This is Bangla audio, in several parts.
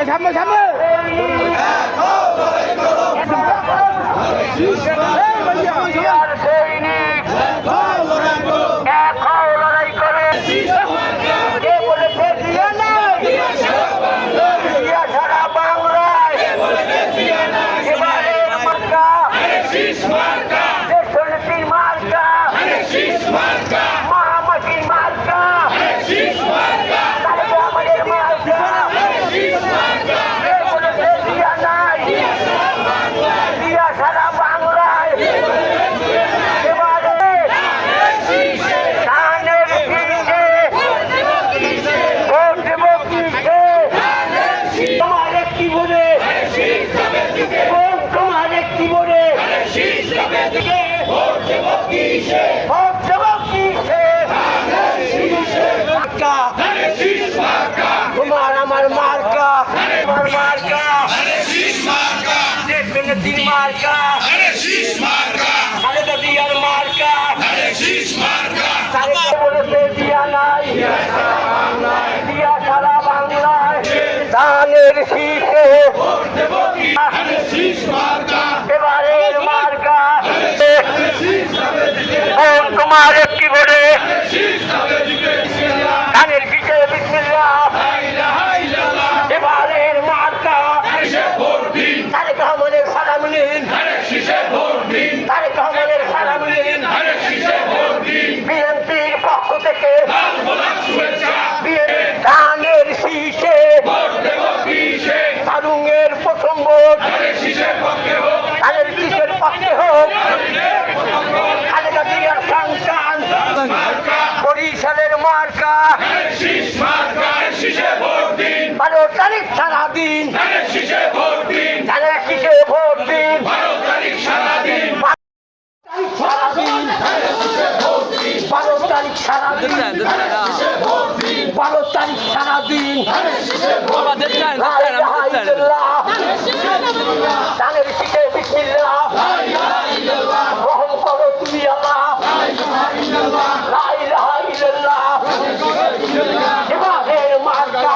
সামনে সামনে তোমার আমার মার্কা আমার মার্কা তিন মার্কা খালেদা জিয়ার মার্কা বলেছে দিয়া নাই দিয়া সারা বাংলায় ধানের শীষে এবারের মার্কা তোমার একটি বলে ধানের শীষে বিসমিল্লাহ এবারের মার্কা তারেক রহমানের সালাম নিন তারেক রহমানের সালাম নিন বিএনপির পক্ষ থেকে ধানের শীষে সারুঙের প্রথম ভোট ধানের শীষের পক্ষে হোক খালেদা জিয়ার সন্তান বরিশালের মার্কা 12 তারিখ সারাদিন ধানের শীষে ভোট দিন 12 তারিখ সারাদিন 12 তারিখ সারাদিন ধানের শীষে বিসমিল্লাহ রহম করো তুমি আল্লাহ লা ইলাহা ইল্লাল্লাহ এবারের মার্কা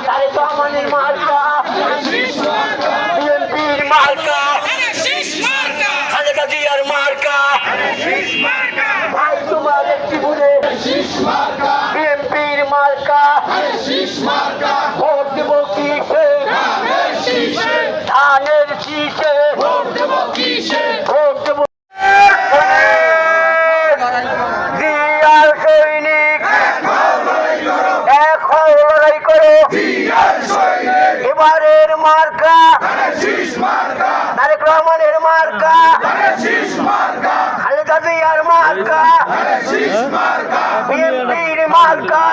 তারেক রহমানের মার্কা বিএনপির মার্কা খালেদা জিয়ার মার্কা ভাই তোমার একটি বলে বিএনপির মার্কা ভোট দেব কিসে ধানের শীষে ভোট দেব জিয়ার সৈনিক এখন লড়াই করো এবারের মার্কা তারেক রহমানের মার্কা খালেদা জিয়ার মার্কা বিএনপির মার্কা